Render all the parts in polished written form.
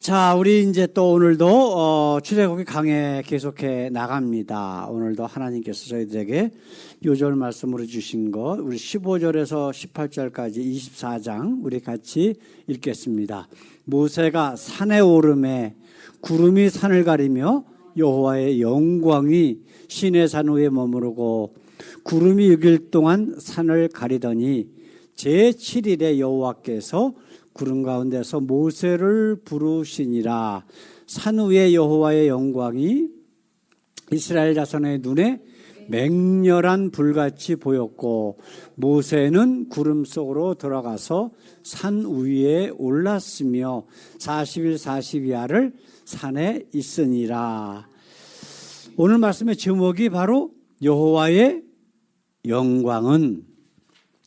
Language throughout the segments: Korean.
자, 우리 이제 또 오늘도 출애굽기 강해 계속해 나갑니다. 오늘도 하나님께서 저희들에게 요절 말씀으로 주신 것, 우리 15절에서 18절까지 24장 우리 같이 읽겠습니다. 모세가 산에 오르매 구름이 산을 가리며 여호와의 영광이 시내산 위에 머무르고 구름이 6일 동안 산을 가리더니 제7일에 여호와께서 구름 가운데서 모세를 부르시니라. 산 위에 여호와의 영광이 이스라엘 자손의 눈에 맹렬한 불같이 보였고 모세는 구름 속으로 들어가서 산 위에 올랐으며 40일 40야를 산에 있으니라. 오늘 말씀의 제목이 바로 여호와의 영광은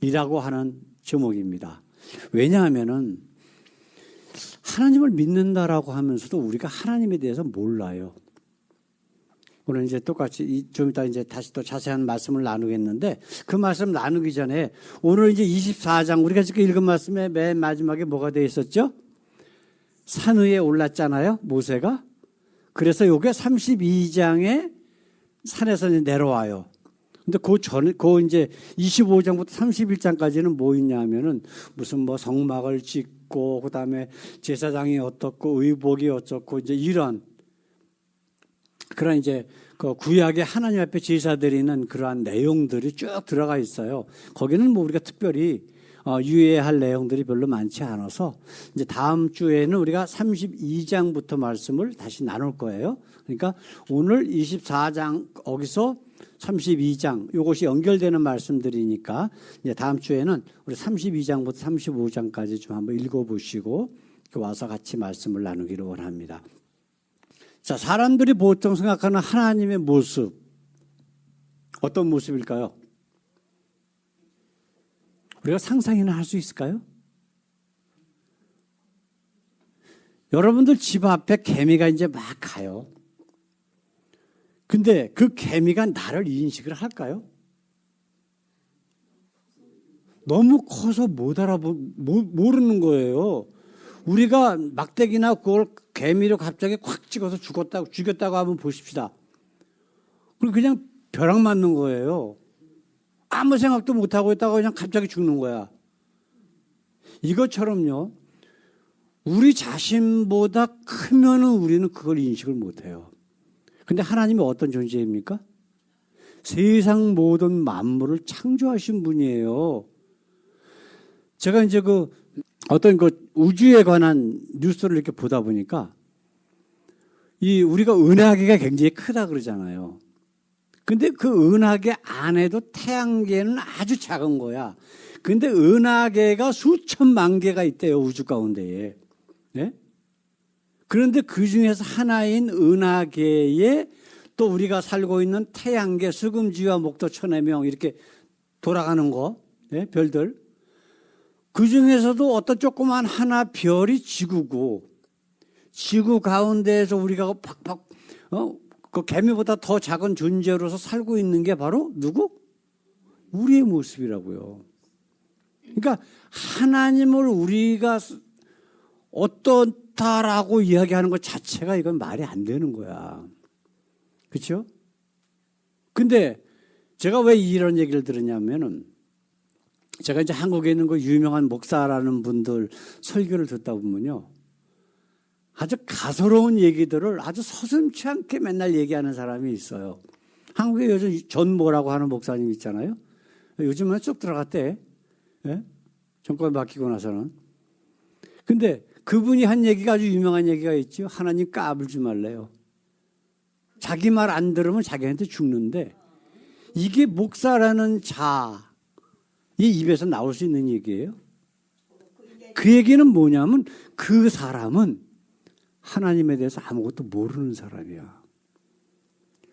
이라고 하는 제목입니다. 왜냐하면은 하나님을 믿는다라고 하면서도 우리가 하나님에 대해서 몰라요. 오늘 이제 똑같이 좀 이따 이제 다시 또 자세한 말씀을 나누겠는데 그 말씀 나누기 전에 오늘 이제 24장 우리가 지금 읽은 말씀의 맨 마지막에 뭐가 되어 있었죠? 산 위에 올랐잖아요, 모세가. 그래서 요게 32장에 산에서 이제 내려와요. 근데 그 이제 25장부터 31장까지는 뭐 있냐면은 무슨 뭐 성막을 짓고 그다음에 제사장이 어떻고 의복이 어떻고 이제 이런 그런 이제 그 구약의 하나님 앞에 제사 드리는 그러한 내용들이 쭉 들어가 있어요. 거기는 뭐 우리가 특별히 유의해야 할 내용들이 별로 많지 않아서 이제 다음 주에는 우리가 32장부터 말씀을 다시 나눌 거예요. 그러니까 오늘 24장 거기서 32장 이것이 연결되는 말씀들이니까 이제 다음 주에는 우리 32장부터 35장까지 좀 한번 읽어보시고 와서 같이 말씀을 나누기를 원합니다. 자, 사람들이 보통 생각하는 하나님의 모습 어떤 모습일까요? 우리가 상상이나 할 수 있을까요? 여러분들 집 앞에 개미가 이제 막 가요. 근데 그 개미가 나를 인식을 할까요? 너무 커서 모르는 거예요. 우리가 막대기나 그걸 개미로 갑자기 콱 찍어서 죽였다고 하면 보십시다. 그리고 그냥 벼락 맞는 거예요. 아무 생각도 못하고 있다가 그냥 갑자기 죽는 거야. 이것처럼요. 우리 자신보다 크면은 우리는 그걸 인식을 못해요. 근데 하나님은 어떤 존재입니까? 세상 모든 만물을 창조하신 분이에요. 제가 이제 어떤 우주에 관한 뉴스를 이렇게 보다 보니까 우리가 은하계가 굉장히 크다 그러잖아요. 근데 그 은하계 안에도 태양계는 아주 작은 거야. 근데 은하계가 수천만 개가 있대요, 우주 가운데에. 네? 그런데 그 중에서 하나인 은하계에 또 우리가 살고 있는 태양계, 수금지와 목도 천의 명 이렇게 돌아가는 거, 네? 별들. 그 중에서도 어떤 조그만 하나 별이 지구고, 지구 가운데에서 우리가 팍팍, 그 개미보다 더 작은 존재로서 살고 있는 게 바로 누구? 우리의 모습이라고요. 그러니까 하나님을 우리가 어떻다라고 이야기하는 것 자체가 이건 말이 안 되는 거야. 그렇죠? 근데 제가 왜 이런 얘기를 들었냐면은 제가 이제 한국에 있는 그 유명한 목사라는 분들 설교를 듣다 보면요. 아주 가소로운 얘기들을 아주 서슴지 않게 맨날 얘기하는 사람이 있어요. 한국에 요즘 전모라고 하는 목사님 있잖아요. 요즘은 쭉 들어갔대. 예? 정권 바뀌고 나서는. 근데 그분이 한 얘기가 아주 유명한 얘기가 있죠. 하나님 까불지 말래요. 자기 말 안 들으면 자기한테 죽는데 이게 목사라는 자의 입에서 나올 수 있는 얘기예요. 그 얘기는 뭐냐면 그 사람은 하나님에 대해서 아무것도 모르는 사람이야.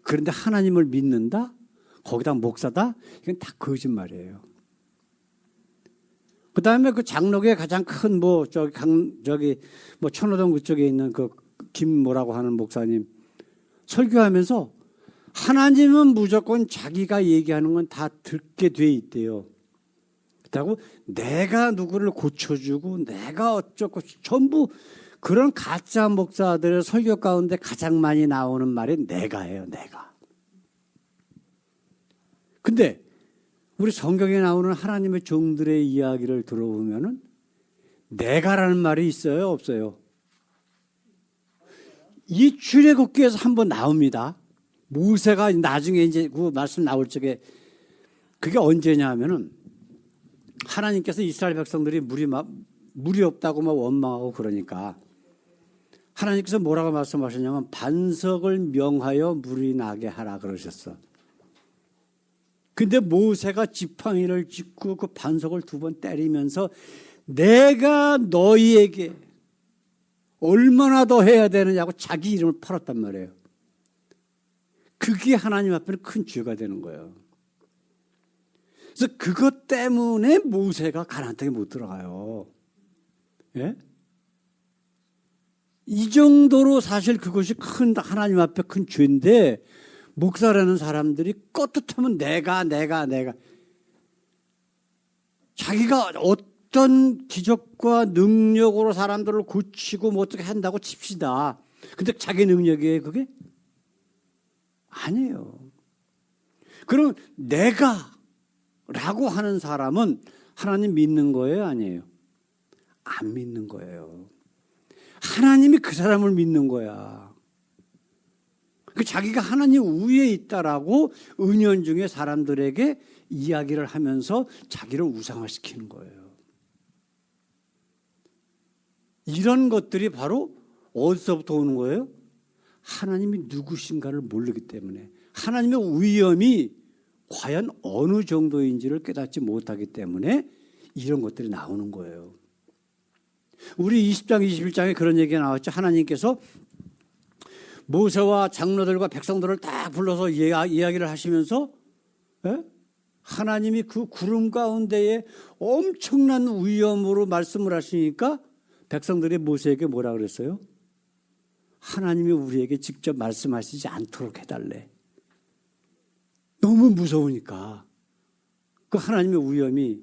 그런데 하나님을 믿는다? 거기다 목사다? 이건 다 거짓말이에요. 그 다음에 그 장로교의 가장 큰 천호동 그쪽에 있는 그 김모라고 하는 목사님 설교하면서 하나님은 무조건 자기가 얘기하는 건 다 듣게 돼 있대요. 그렇다고 내가 누구를 고쳐주고 내가 어쩌고 전부 그런 가짜 목사들의 설교 가운데 가장 많이 나오는 말이 내가예요, 내가. 근데 우리 성경에 나오는 하나님의 종들의 이야기를 들어보면은 내가라는 말이 있어요, 없어요? 이 출애굽기에서 한번 나옵니다. 모세가 나중에 이제 그 말씀 나올 적에 그게 언제냐 하면은 하나님께서 이스라엘 백성들이 물이 없다고 막 원망하고 그러니까 하나님께서 뭐라고 말씀하셨냐면 반석을 명하여 물이 나게 하라 그러셨어. 근데 모세가 지팡이를 짚고 그 반석을 2번 때리면서 내가 너희에게 얼마나 더 해야 되느냐고 자기 이름을 팔았단 말이에요. 그게 하나님 앞에는 큰 죄가 되는 거예요. 그래서 그것 때문에 모세가 가나안 땅에 못 들어가요. 예? 이 정도로 사실 그것이 큰 하나님 앞에 큰 죄인데 목사라는 사람들이 떳떳하면 내가 자기가 어떤 기적과 능력으로 사람들을 고치고 뭐 어떻게 한다고 칩시다. 근데 자기 능력이에요 그게? 아니에요. 그럼 내가 라고 하는 사람은 하나님 믿는 거예요 아니에요? 안 믿는 거예요. 하나님이 그 사람을 믿는 거야. 자기가 하나님 위에 있다라고 은연중에 사람들에게 이야기를 하면서 자기를 우상화시키는 거예요. 이런 것들이 바로 어디서부터 오는 거예요? 하나님이 누구신가를 모르기 때문에 하나님의 위엄이 과연 어느 정도인지를 깨닫지 못하기 때문에 이런 것들이 나오는 거예요. 우리 20장, 21장에 그런 얘기가 나왔죠. 하나님께서 모세와 장로들과 백성들을 딱 불러서 이야기를 하시면서 하나님이 그 구름 가운데에 엄청난 위엄으로 말씀을 하시니까 백성들이 모세에게 뭐라 그랬어요? 하나님이 우리에게 직접 말씀하시지 않도록 해달래. 너무 무서우니까. 그 하나님의 위엄이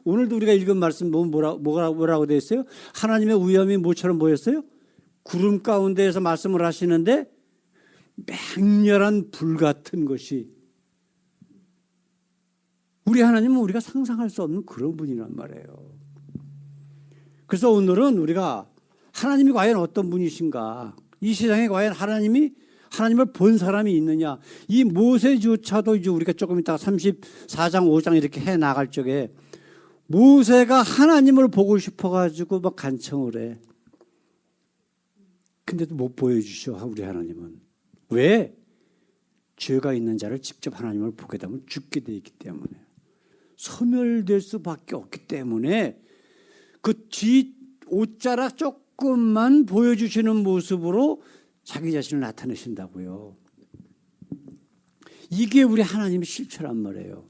오늘도 우리가 읽은 말씀 뭐라고 되어 있어요? 하나님의 위엄이 뭐처럼 보였어요? 구름 가운데에서 말씀을 하시는데 맹렬한 불 같은 것이 우리 하나님은 우리가 상상할 수 없는 그런 분이란 말이에요. 그래서 오늘은 우리가 하나님이 과연 어떤 분이신가 이 세상에 과연 하나님을 본 사람이 있느냐 이 모세조차도 이제 우리가 조금 이따가 34장 5장 이렇게 해 나갈 적에 모세가 하나님을 보고 싶어가지고 막 간청을 해. 근데도 못 보여주셔 우리 하나님은. 왜? 죄가 있는 자를 직접 하나님을 보게 되면 죽게 돼 있기 때문에 소멸될 수밖에 없기 때문에 그 뒤 옷자락 조금만 보여주시는 모습으로 자기 자신을 나타내신다고요. 이게 우리 하나님의 실체란 말이에요.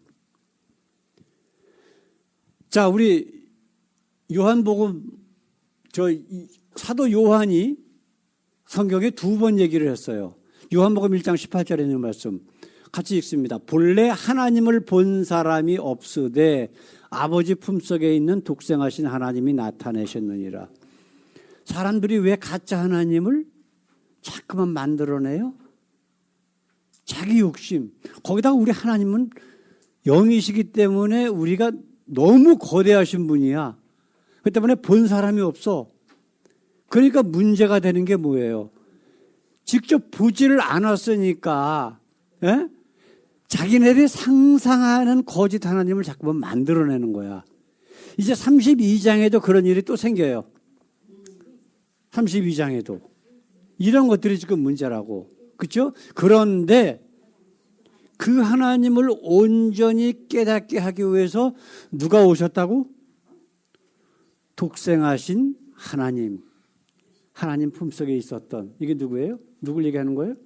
자, 우리 요한복음 사도 요한이 성경에 2번 얘기를 했어요. 요한복음 1장 18절에 있는 말씀 같이 읽습니다. 본래 하나님을 본 사람이 없으되 아버지 품속에 있는 독생하신 하나님이 나타내셨느니라. 사람들이 왜 가짜 하나님을 자꾸만 만들어내요? 자기 욕심. 거기다가 우리 하나님은 영이시기 때문에 우리가 너무 거대하신 분이야. 그 때문에 본 사람이 없어. 그러니까 문제가 되는 게 뭐예요? 직접 보지를 않았으니까 자기네들이 상상하는 거짓 하나님을 자꾸만 만들어내는 거야. 이제 32장에도 그런 일이 또 생겨요. 32장에도. 이런 것들이 지금 문제라고. 그렇죠? 그런데 그 하나님을 온전히 깨닫게 하기 위해서 누가 오셨다고? 독생하신 하나님. 하나님 품속에 있었던 이게 누구예요? 누굴 얘기하는 거예요?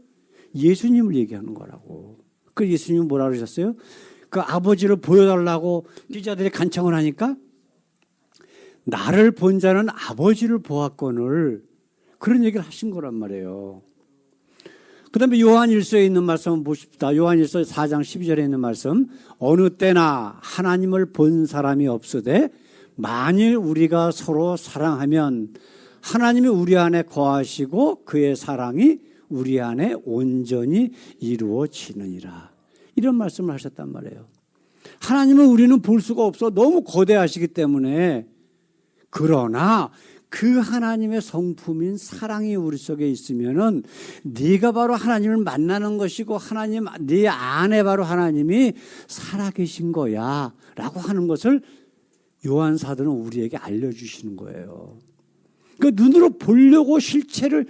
예수님을 얘기하는 거라고. 그 예수님은 뭐라 그러셨어요? 그 아버지를 보여달라고 기자들이 간청을 하니까 나를 본 자는 아버지를 보았거늘 그런 얘기를 하신 거란 말이에요. 그 다음에 요한일서에 있는 말씀 한번 보십시다. 요한일서 4장 12절에 있는 말씀. 어느 때나 하나님을 본 사람이 없으되 만일 우리가 서로 사랑하면 하나님이 우리 안에 거하시고 그의 사랑이 우리 안에 온전히 이루어지느니라. 이런 말씀을 하셨단 말이에요. 하나님은 우리는 볼 수가 없어. 너무 거대하시기 때문에. 그러나 그 하나님의 성품인 사랑이 우리 속에 있으면은 네가 바로 하나님을 만나는 것이고 하나님 네 안에 바로 하나님이 살아계신 거야 라고 하는 것을 요한 사도는 우리에게 알려주시는 거예요. 그 눈으로 보려고 실체를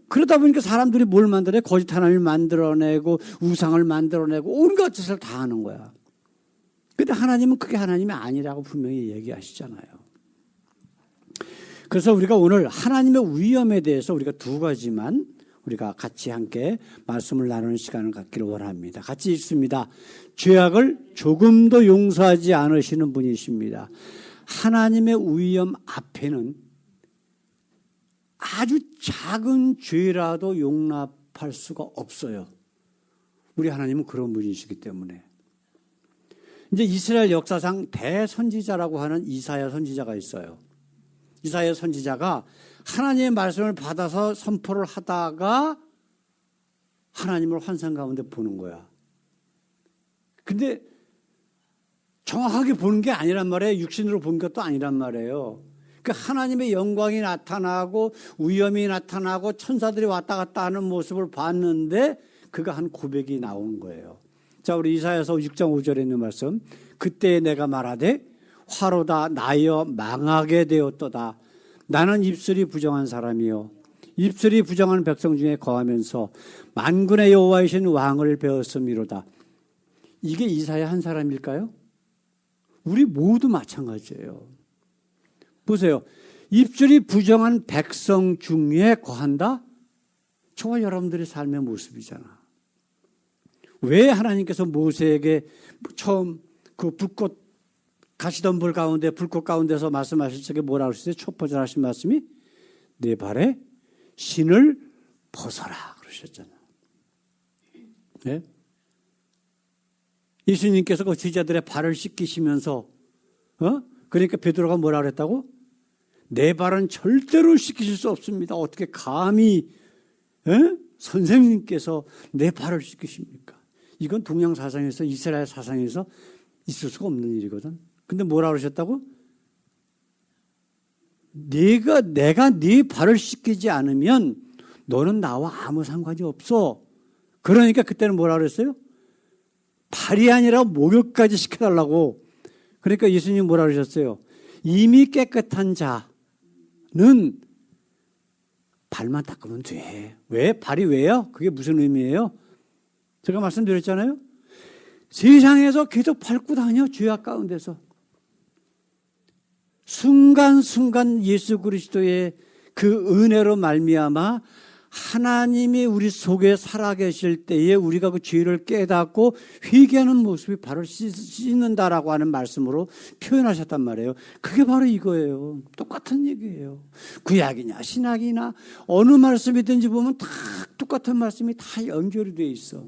그러다 보니까 사람들이 뭘 만들어내? 거짓 하나님을 만들어내고 우상을 만들어내고 온갖 짓을 다 하는 거야. 근데 하나님은 그게 하나님이 아니라고 분명히 얘기하시잖아요. 그래서 우리가 오늘 하나님의 위엄에 대해서 우리가 두 가지만 우리가 같이 함께 말씀을 나누는 시간을 갖기를 원합니다. 같이 읽습니다. 죄악을 조금도 용서하지 않으시는 분이십니다. 하나님의 위엄 앞에는 아주 작은 죄라도 용납할 수가 없어요. 우리 하나님은 그런 분이시기 때문에. 이제 이스라엘 역사상 대선지자라고 하는 이사야 선지자가 있어요. 이사야 선지자가 하나님의 말씀을 받아서 선포를 하다가 하나님을 환상 가운데 보는 거야. 근데 정확하게 보는 게 아니란 말이에요. 육신으로 본 것도 아니란 말이에요. 그러니까 하나님의 영광이 나타나고 위엄이 나타나고 천사들이 왔다 갔다 하는 모습을 봤는데 그가 한 고백이 나온 거예요. 자, 우리 이사야서 6장 5절에 있는 말씀. 그때 내가 말하되 화로다 나여 망하게 되었도다. 나는 입술이 부정한 사람이요 입술이 부정한 백성 중에 거하면서 만군의 여호와이신 왕을 배웠음이로다. 이게 이사야 한 사람일까요? 우리 모두 마찬가지예요. 보세요. 입술이 부정한 백성 중에 거한다? 저와 여러분들의 삶의 모습이잖아. 왜 하나님께서 모세에게 처음 그 불꽃 가시던 불 가운데 불꽃 가운데서 말씀하실 적에 뭐라고 하셨어요? 첫 번째 하신 말씀이 내 발에 신을 벗어라 그러셨잖아요. 네? 예수님께서 그 제자들의 발을 씻기시면서 그러니까 베드로가 뭐라 그랬다고? 내 발은 절대로 씻기실 수 없습니다. 어떻게 감히 선생님께서 내 발을 씻기십니까? 이건 동양 사상에서 이스라엘 사상에서 있을 수가 없는 일이거든. 근데 뭐라 그러셨다고? 내가 네 발을 씻기지 않으면 너는 나와 아무 상관이 없어. 그러니까 그때는 뭐라 그랬어요? 발이 아니라 목욕까지 시켜달라고. 그러니까 예수님 뭐라 그러셨어요? 이미 깨끗한 자는 발만 닦으면 돼. 왜? 발이 왜요? 그게 무슨 의미예요? 제가 말씀드렸잖아요. 세상에서 계속 밟고 다녀. 죄악 가운데서. 순간순간 예수 그리스도의 그 은혜로 말미암아 하나님이 우리 속에 살아계실 때에 우리가 그 죄를 깨닫고 회개하는 모습이 바로 씻는다라고 하는 말씀으로 표현하셨단 말이에요. 그게 바로 이거예요. 똑같은 얘기예요. 구약이냐 신약이나 어느 말씀이든지 보면 다 똑같은 말씀이 다 연결이 되어 있어.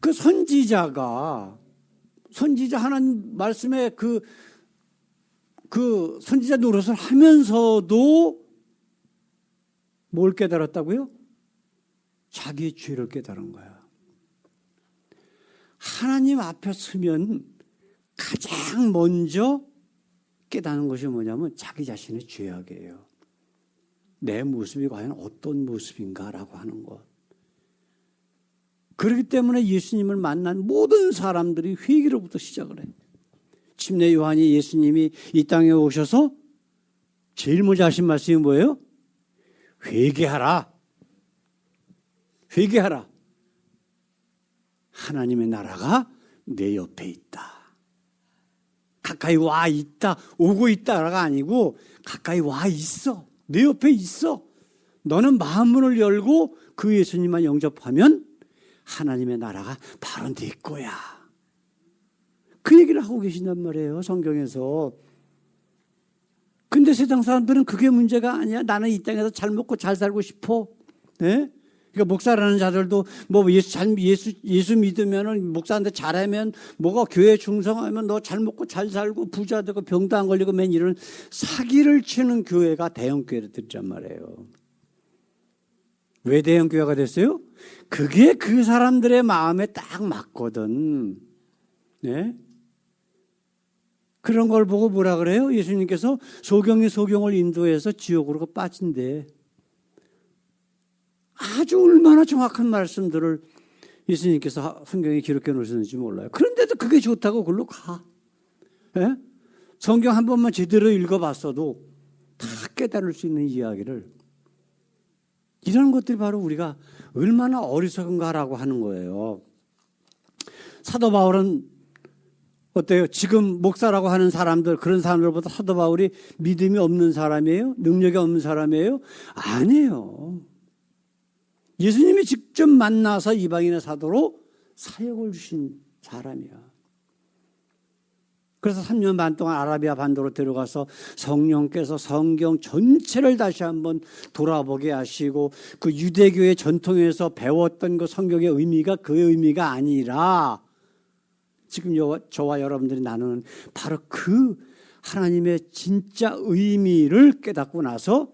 그 선지자 하나님 말씀에 그 선지자 노릇을 하면서도 뭘 깨달았다고요? 자기의 죄를 깨달은 거야. 하나님 앞에 서면 가장 먼저 깨닫는 것이 뭐냐면 자기 자신의 죄악이에요. 내 모습이 과연 어떤 모습인가라고 하는 것. 그렇기 때문에 예수님을 만난 모든 사람들이 회개로부터 시작을 해요. 침례 요한이 예수님이 이 땅에 오셔서 제일 먼저 하신 말씀이 뭐예요? 회개하라. 회개하라. 하나님의 나라가 내 옆에 있다. 가까이 와 있다. 오고 있다가 아니고 가까이 와 있어. 내 옆에 있어. 너는 마음문을 열고 그 예수님만 영접하면 하나님의 나라가 바로 네 거야. 그 얘기를 하고 계신단 말이에요. 성경에서. 근데 세상 사람들은 그게 문제가 아니야. 나는 이 땅에서 잘 먹고 잘 살고 싶어. 네? 그러니까 목사라는 자들도 뭐 예수 믿으면은 목사한테 잘하면 뭐가 교회 충성하면 너 잘 먹고 잘 살고 부자 되고 병도 안 걸리고 맨 이런 사기를 치는 교회가 대형 교회들이란 말이에요. 왜 대형 교회가 됐어요? 그게 그 사람들의 마음에 딱 맞거든. 네? 그런 걸 보고 뭐라 그래요? 예수님께서 소경이 소경을 인도해서 지옥으로 빠진대. 아주 얼마나 정확한 말씀들을 예수님께서 성경에 기록해 놓으셨는지 몰라요. 그런데도 그게 좋다고 그걸로 가. 예? 성경 한 번만 제대로 읽어봤어도 다 깨달을 수 있는 이야기를, 이런 것들이 바로 우리가 얼마나 어리석은가라고 하는 거예요. 사도 바울은 어때요? 지금 목사라고 하는 사람들, 그런 사람들보다 사도 바울이 믿음이 없는 사람이에요? 능력이 없는 사람이에요? 아니에요. 예수님이 직접 만나서 이방인의 사도로 사역을 주신 사람이야. 그래서 3년 반 동안 아라비아 반도로 데려가서 성령께서 성경 전체를 다시 한번 돌아보게 하시고, 그 유대교의 전통에서 배웠던 그 성경의 의미가 그 의미가 아니라 지금 저와 여러분들이 나누는 바로 그 하나님의 진짜 의미를 깨닫고 나서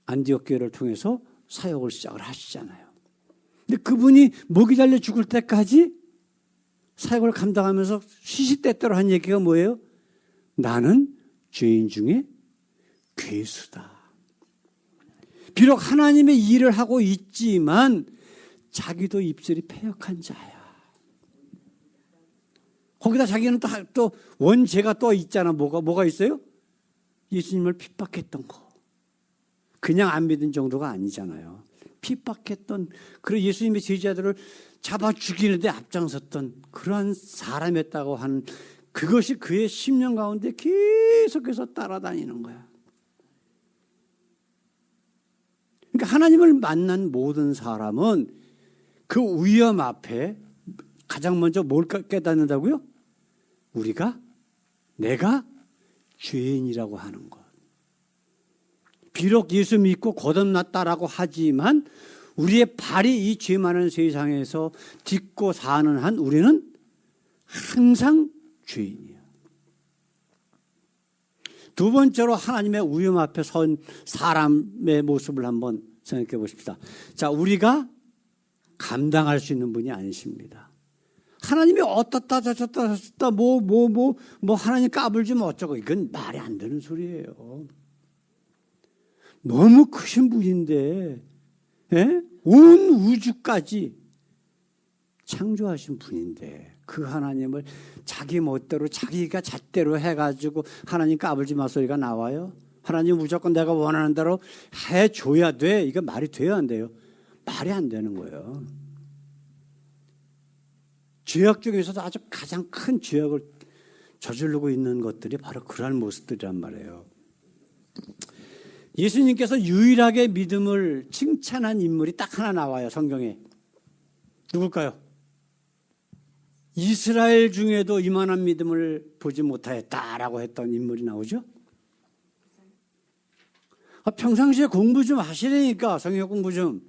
안디옥 교회를 통해서 사역을 시작을 하시잖아요. 근데 그분이 목이 잘려 죽을 때까지 사역을 감당하면서 시시때때로 한 얘기가 뭐예요? 나는 죄인 중에 괴수다. 비록 하나님의 일을 하고 있지만 자기도 입술이 패역한 자야. 거기다 자기는 또 원죄가 또 있잖아. 뭐가 있어요? 예수님을 핍박했던 거. 그냥 안 믿은 정도가 아니잖아요. 핍박했던, 그리고 예수님의 제자들을 잡아 죽이는데 앞장섰던 그러한 사람이었다고 하는, 그것이 그의 10년 가운데 계속해서 따라다니는 거야. 그러니까 하나님을 만난 모든 사람은 그 위험 앞에 가장 먼저 뭘 깨닫는다고요? 내가 죄인이라고 하는 것. 비록 예수 믿고 거듭났다라고 하지만 우리의 발이 이 죄 많은 세상에서 딛고 사는 한 우리는 항상 죄인이야. 두 번째로 하나님의 위험 앞에 선 사람의 모습을 한번 생각해 보십시다. 자, 우리가 감당할 수 있는 분이 아니십니다. 하나님이 어떻다 저렇다 뭐 하나님 까불지면 어쩌고, 이건 말이 안 되는 소리예요. 너무 크신 분인데, 예? 온 우주까지 창조하신 분인데 그 하나님을 자기 멋대로 자기가 잣대로 해가지고 하나님 까불지 마 소리가 나와요? 하나님 무조건 내가 원하는 대로 해줘야 돼. 이거 말이 돼요, 안 돼요? 말이 안 되는 거예요. 죄악 중에서도 아주 가장 큰 죄악을 저지르고 있는 것들이 바로 그러한 모습들이란 말이에요. 예수님께서 유일하게 믿음을 칭찬한 인물이 딱 하나 나와요, 성경에. 누굴까요? 이스라엘 중에도 이만한 믿음을 보지 못하였다라고 했던 인물이 나오죠. 평상시에 공부 좀 하시라니까, 성경 공부 좀.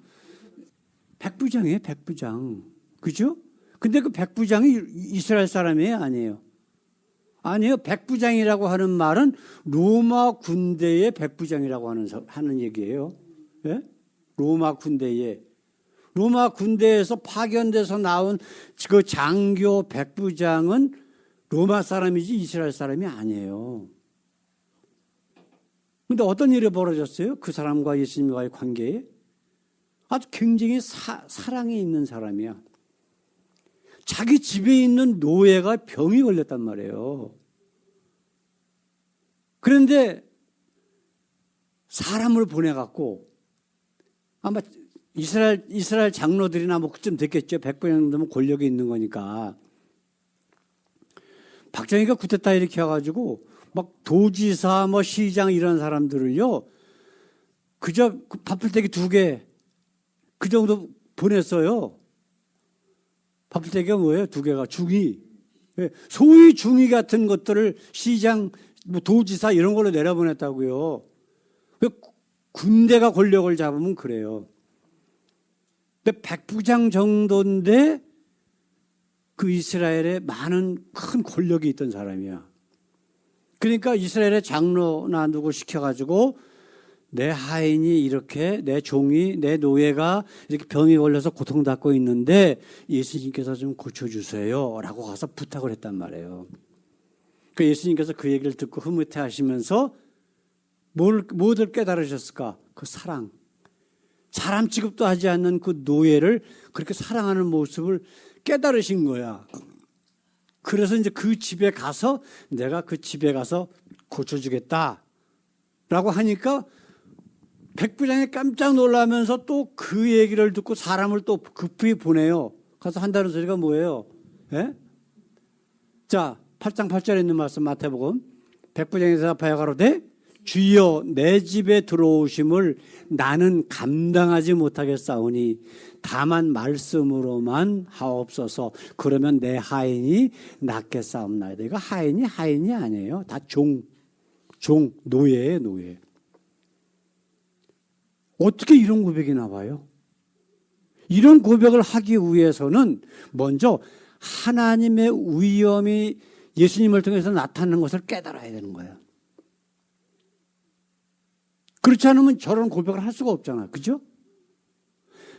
백부장이에요, 백부장. 그죠? 근데 그 백부장이 이스라엘 사람이에요, 아니에요? 아니요. 백부장이라고 하는 말은 로마 군대의 백부장이라고 하는 얘기예요. 예? 로마 군대에서 파견돼서 나온 그 장교 백부장은 로마 사람이지 이스라엘 사람이 아니에요. 그런데 어떤 일이 벌어졌어요? 그 사람과 예수님과의 관계에 아주 굉장히 사랑이 있는 사람이야. 자기 집에 있는 노예가 병이 걸렸단 말이에요. 그런데 사람을 보내갖고, 아마 이스라엘 장로들이나 뭐 그쯤 됐겠죠. 백부장 정도면 권력이 있는 거니까. 박정희가 쿠데타 일으켜가지고 막 도지사, 뭐 시장 이런 사람들을요, 그저 밥풀떼기 2개 그 정도 보냈어요. 밥풀떼기가 뭐예요? 2개가 중위. 소위 중위 같은 것들을 시장, 뭐 도지사 이런 걸로 내려보냈다고요. 군대가 권력을 잡으면 그래요. 근데 백부장 정도인데 그 이스라엘에 많은 큰 권력이 있던 사람이야. 그러니까 이스라엘의 장로나 누구 시켜가지고 내 하인이 이렇게 내 종이 내 노예가 이렇게 병이 걸려서 고통받고 있는데 예수님께서 좀 고쳐주세요 라고 가서 부탁을 했단 말이에요. 그 예수님께서 그 얘기를 듣고 흐뭇해하시면서 뭐를 깨달으셨을까? 그 사랑. 사람 취급도 하지 않는 그 노예를 그렇게 사랑하는 모습을 깨달으신 거야. 그래서 이제 그 집에 가서 내가 그 집에 가서 고쳐주겠다 라고 하니까 백부장이 깜짝 놀라면서 또 그 얘기를 듣고 사람을 또 급히 보내요. 가서 한다는 소리가 뭐예요? 예? 자, 8장 8절에 있는 말씀 마태복음. 백부장이 대답하여 가로되 주여 내 집에 들어오심을 나는 감당하지 못하겠사오니 다만 말씀으로만 하옵소서. 그러면 내 하인이 낫겠사옵나이다. 이거 하인이 아니에요. 다 종, 노예예요, 노예. 어떻게 이런 고백이 나와요? 이런 고백을 하기 위해서는 먼저 하나님의 위엄이 예수님을 통해서 나타나는 것을 깨달아야 되는 거예요. 그렇지 않으면 저런 고백을 할 수가 없잖아. 그죠?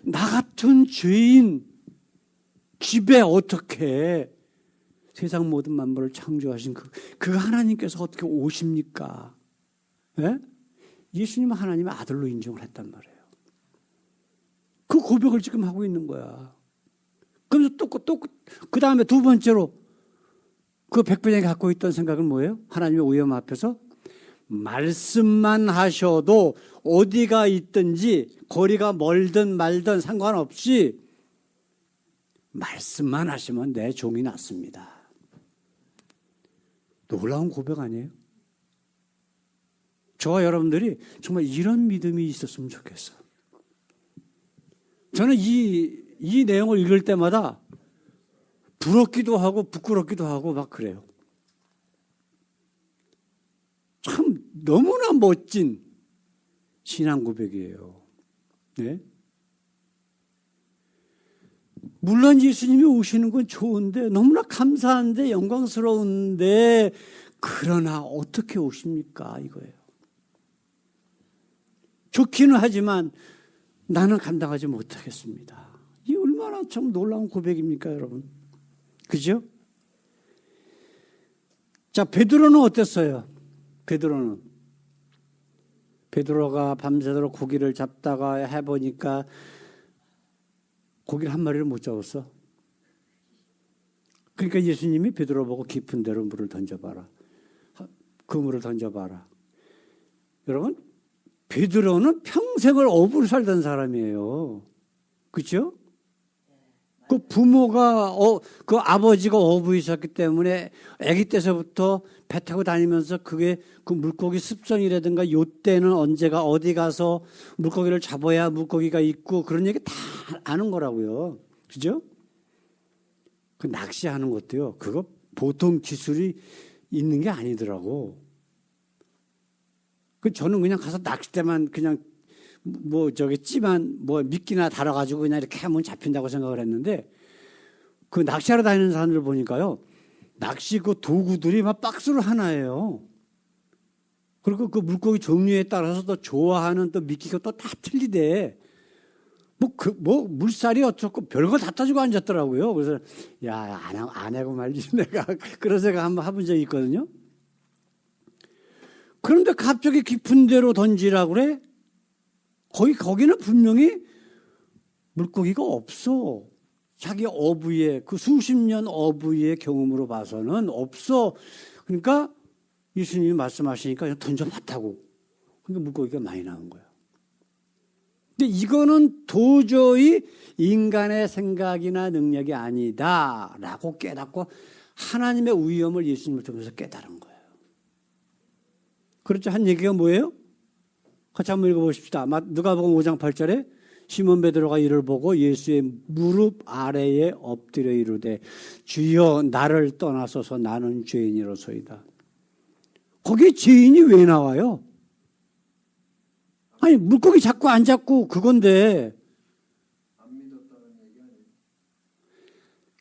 나 같은 죄인 집에 어떻게 세상 모든 만물을 창조하신 그 하나님께서 어떻게 오십니까? 예? 예수님은 하나님의 아들로 인정을 했단 말이에요. 그 고백을 지금 하고 있는 거야. 그러면서 또 그 다음에 두 번째로 그 백부장이 갖고 있던 생각은 뭐예요? 하나님의 위엄 앞에서 말씀만 하셔도 어디가 있든지 거리가 멀든 말든 상관없이 말씀만 하시면 내 종이 낫습니다. 놀라운 고백 아니에요? 저와 여러분들이 정말 이런 믿음이 있었으면 좋겠어요. 저는 이 내용을 읽을 때마다 부럽기도 하고 부끄럽기도 하고 막 그래요. 참 너무나 멋진 신앙 고백이에요. 네? 물론 예수님이 오시는 건 좋은데 너무나 감사한데 영광스러운데 그러나 어떻게 오십니까? 이거예요. 좋기는 하지만 나는 감당하지 못하겠습니다. 이 얼마나 참 놀라운 고백입니까, 여러분? 그죠? 자, 베드로는 어땠어요? 베드로가 밤새도록 고기를 잡다가 해보니까 고기를 한 마리를 못 잡았어. 그러니까 예수님이 베드로 보고 깊은 데로 물을 던져봐라. 그물을 던져봐라. 여러분, 베드로는 평생을 어부를 살던 사람이에요. 그렇죠? 그 부모가 그 아버지가 어부이셨기 때문에 아기 때서부터 배 타고 다니면서 그게 그 물고기 습성이라든가 요때는 언제가 어디 가서 물고기를 잡아야 물고기가 있고 그런 얘기 다 아는 거라고요. 그죠? 그 낚시하는 것도요. 그거 보통 기술이 있는 게 아니더라고. 그 저는 그냥 가서 낚싯대만 그냥 찌만 미끼나 달아가지고 그냥 이렇게 하면 잡힌다고 생각을 했는데 그 낚시하러 다니는 사람들 보니까요. 낚시 그 도구들이 막 박스로 하나예요. 그리고 그 물고기 종류에 따라서 또 좋아하는 또 미끼가 또 다 틀리대. 물살이 어쩌고 별걸 다 따지고 앉았더라고요. 그래서 야, 안 하고 말지 내가 그런 생각 한번 해본 적이 있거든요. 그런데 갑자기 깊은 데로 던지라고 그래? 거기는 분명히 물고기가 없어. 자기 어부의 그 수십 년 어부의 경험으로 봐서는 없어. 그러니까 예수님이 말씀하시니까 그냥 던져봤다고. 그러니까 물고기가 많이 나온 거야. 근데 이거는 도저히 인간의 생각이나 능력이 아니다라고 깨닫고 하나님의 위엄을 예수님을 통해서 깨달은 거예요. 그렇죠? 한 얘기가 뭐예요? 같이 한번 읽어보십시다. 누가복음 5장 8절에 시몬 베드로가 이를 보고 예수의 무릎 아래에 엎드려 이르되 주여 나를 떠나소서 나는 죄인이로소이다. 거기에 죄인이 왜 나와요? 아니 물고기 잡고 안 잡고 그건데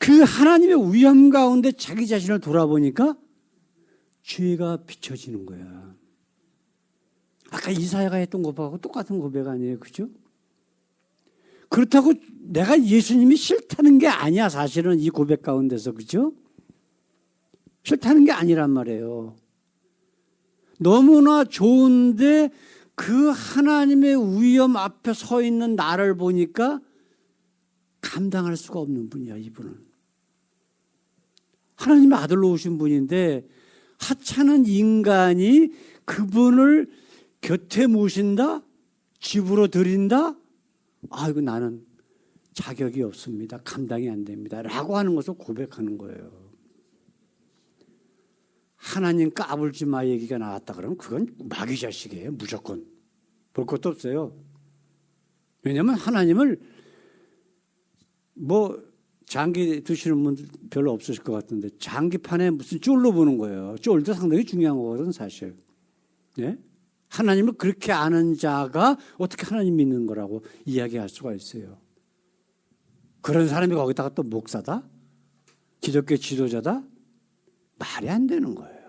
그 하나님의 위험 가운데 자기 자신을 돌아보니까 죄가 비춰지는 거야. 아까 이사야가 했던 고백하고 똑같은 고백 아니에요, 그죠? 그렇다고 내가 예수님이 싫다는 게 아니야, 사실은 이 고백 가운데서, 그죠? 싫다는 게 아니란 말이에요. 너무나 좋은데 그 하나님의 위험 앞에 서 있는 나를 보니까 감당할 수가 없는 분이야, 이분은. 하나님의 아들로 오신 분인데 하찮은 인간이 그분을 곁에 모신다? 집으로 들인다? 아이고, 나는 자격이 없습니다. 감당이 안 됩니다. 라고 하는 것을 고백하는 거예요. 하나님 까불지 마 얘기가 나왔다 그러면 그건 마귀 자식이에요. 무조건. 볼 것도 없어요. 왜냐하면 하나님을 장기 드시는 분들 별로 없으실 것 같은데 장기판에 무슨 쫄로 보는 거예요. 쫄도 상당히 중요한 거거든 사실. 네? 하나님을 그렇게 아는 자가 어떻게 하나님 믿는 거라고 이야기할 수가 있어요. 그런 사람이 거기다가 또 목사다? 기독교 지도자다? 말이 안 되는 거예요.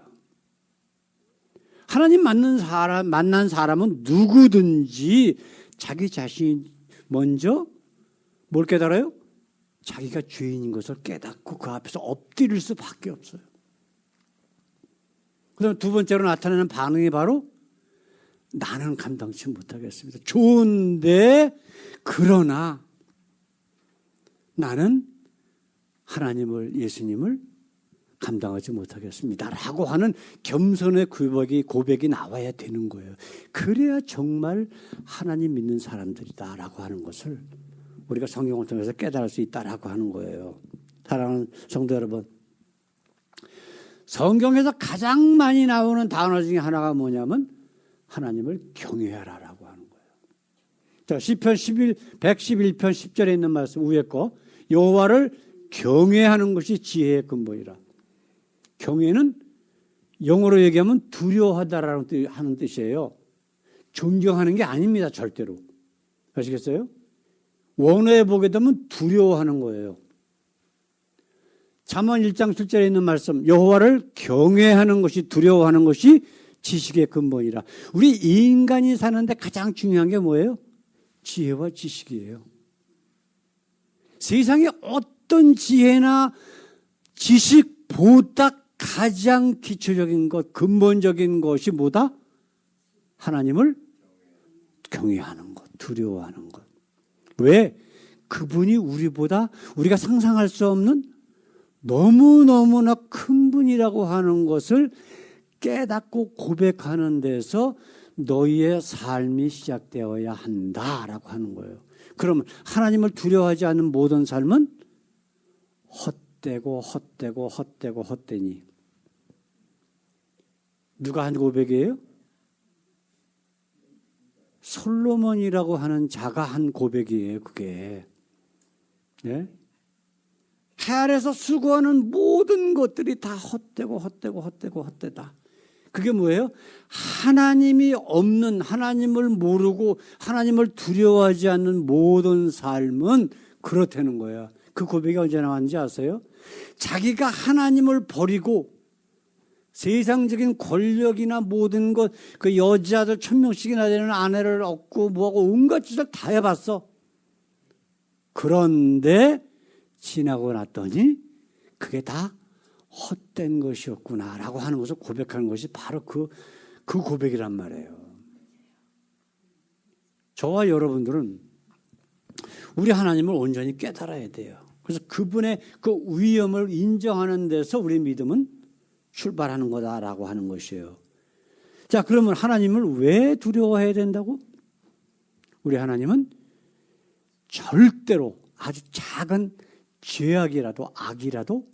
하나님 만난 사람은 누구든지 자기 자신이 먼저 뭘 깨달아요? 자기가 죄인인 것을 깨닫고 그 앞에서 엎드릴 수밖에 없어요. 그다음 두 번째로 나타나는 반응이 바로 나는 감당치 못하겠습니다. 좋은데 그러나 나는 하나님을, 예수님을 감당하지 못하겠습니다. 라고 하는 겸손의 고백이 나와야 되는 거예요. 그래야 정말 하나님 믿는 사람들이다 라고 하는 것을 우리가 성경을 통해서 깨달을 수 있다라고 하는 거예요. 사랑하는 성도 여러분, 성경에서 가장 많이 나오는 단어 중에 하나가 뭐냐면 하나님을 경외하라라고 하는 거예요. 자, 시편 111편 10절에 있는 말씀 위에 거, 여호와를 경외하는 것이 지혜의 근본이라. 경외는 영어로 얘기하면 두려워하다라는 하는 뜻이에요. 존경하는 게 아닙니다, 절대로. 아시겠어요? 원어에 보게 되면 두려워하는 거예요. 잠언 1장 7절에 있는 말씀, 여호와를 경외하는 것이, 두려워하는 것이 지식의 근본이라. 우리 인간이 사는데 가장 중요한 게 뭐예요? 지혜와 지식이에요. 세상에 어떤 지혜나 지식보다 가장 기초적인 것, 근본적인 것이 뭐다? 하나님을 경외하는 것, 두려워하는 것. 왜? 그분이 우리가 상상할 수 없는 너무너무나 큰 분이라고 하는 것을 깨닫고 고백하는 데서 너희의 삶이 시작되어야 한다라고 하는 거예요. 그러면 하나님을 두려워하지 않는 모든 삶은 헛되니. 누가 한 고백이에요? 솔로몬이라고 하는 자가 한 고백이에요, 그게. 네? 해 아래서 수고하는 모든 것들이 다 헛되다. 그게 뭐예요? 하나님이 없는, 하나님을 모르고 하나님을 두려워하지 않는 모든 삶은 그렇다는 거예요. 그 고백이 언제 나왔는지 아세요? 자기가 하나님을 버리고 세상적인 권력이나 모든 것, 그 여자들 1000명씩이나 되는 아내를 얻고 뭐하고 온갖 짓을 다 해봤어. 그런데 지나고 났더니 그게 다 헛된 것이었구나라고 하는 것을 고백하는 것이 바로 그 고백이란 말이에요. 저와 여러분들은 우리 하나님을 온전히 깨달아야 돼요. 그래서 그분의 그 위엄을 인정하는 데서 우리 믿음은 출발하는 거다라고 하는 것이에요. 자, 그러면 하나님을 왜 두려워해야 된다고? 우리 하나님은 절대로 아주 작은 죄악이라도 악이라도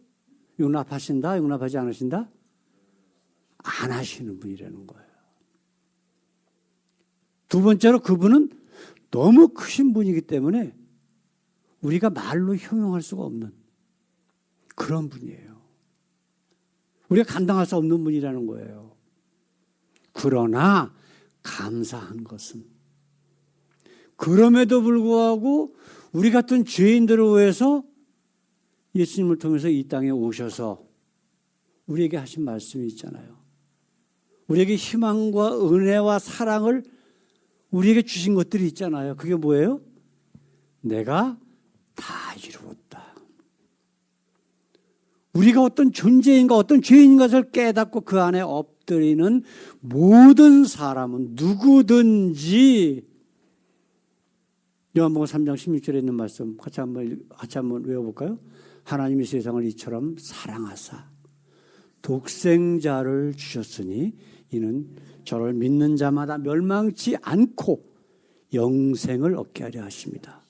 용납하신다? 용납하지 않으신다? 안 하시는 분이라는 거예요. 두 번째로 그분은 너무 크신 분이기 때문에 우리가 말로 형용할 수가 없는 그런 분이에요. 우리가 감당할 수 없는 분이라는 거예요. 그러나 감사한 것은 그럼에도 불구하고 우리 같은 죄인들을 위해서 예수님을 통해서 이 땅에 오셔서 우리에게 하신 말씀이 있잖아요. 우리에게 희망과 은혜와 사랑을 우리에게 주신 것들이 있잖아요. 그게 뭐예요? 내가 다 이루었다. 우리가 어떤 존재인가 어떤 죄인 것을 깨닫고 그 안에 엎드리는 모든 사람은 누구든지 요한복음 3장 16절에 있는 말씀 같이 한번 외워볼까요? 하나님이 세상을 이처럼 사랑하사 독생자를 주셨으니 이는 저를 믿는 자마다 멸망치 않고 영생을 얻게 하려 하십니다.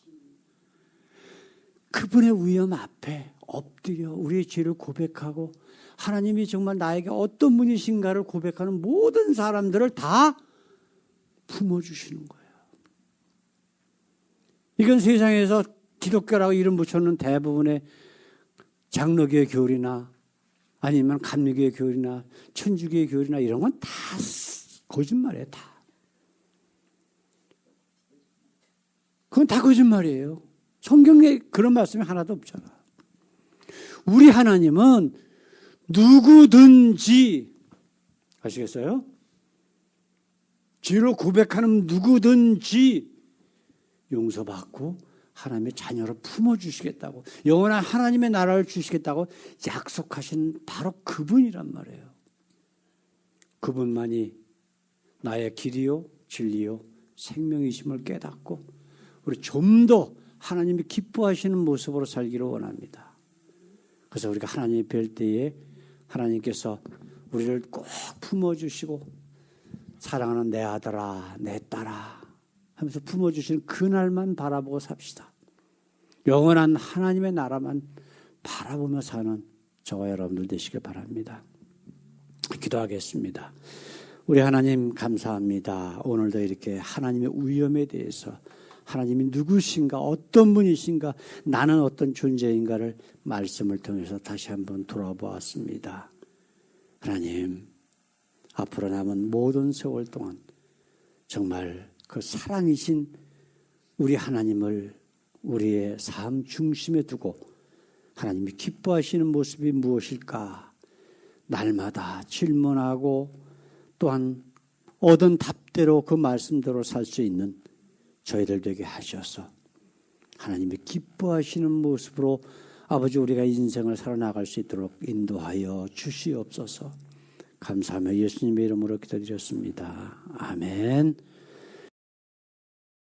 그분의 위엄 앞에 엎드려 우리의 죄를 고백하고 하나님이 정말 나에게 어떤 분이신가를 고백하는 모든 사람들을 다 품어주시는 거예요. 이건 세상에서 기독교라고 이름 붙여놓은 대부분의 장로교의 교리나 아니면 감리교의 교리나 천주교의 교리나 이런 건 다 거짓말이에요. 다. 그건 다 거짓말이에요. 성경에 그런 말씀이 하나도 없잖아. 우리 하나님은 누구든지 아시겠어요? 죄를 고백하는 누구든지 용서받고 하나님의 자녀를 품어주시겠다고 영원한 하나님의 나라를 주시겠다고 약속하신 바로 그분이란 말이에요. 그분만이 나의 길이요 진리요 생명이심을 깨닫고 우리 좀 더 하나님이 기뻐하시는 모습으로 살기를 원합니다. 그래서 우리가 하나님이 뵐 때에 하나님께서 우리를 꼭 품어주시고 사랑하는 내 아들아 내 딸아 하면서 품어주시는 그날만 바라보고 삽시다. 영원한 하나님의 나라만 바라보며 사는 저와 여러분들 되시길 바랍니다. 기도하겠습니다. 우리 하나님 감사합니다. 오늘도 이렇게 하나님의 위엄에 대해서 하나님이 누구신가 어떤 분이신가 나는 어떤 존재인가를 말씀을 통해서 다시 한번 돌아보았습니다. 하나님 앞으로 남은 모든 세월 동안 정말 그 사랑이신 우리 하나님을 우리의 삶 중심에 두고 하나님이 기뻐하시는 모습이 무엇일까 날마다 질문하고 또한 얻은 답대로 그 말씀대로 살 수 있는 저희들 되게 하셔서 하나님이 기뻐하시는 모습으로 아버지 우리가 인생을 살아나갈 수 있도록 인도하여 주시옵소서. 감사하며 예수님의 이름으로 기도드렸습니다. 아멘.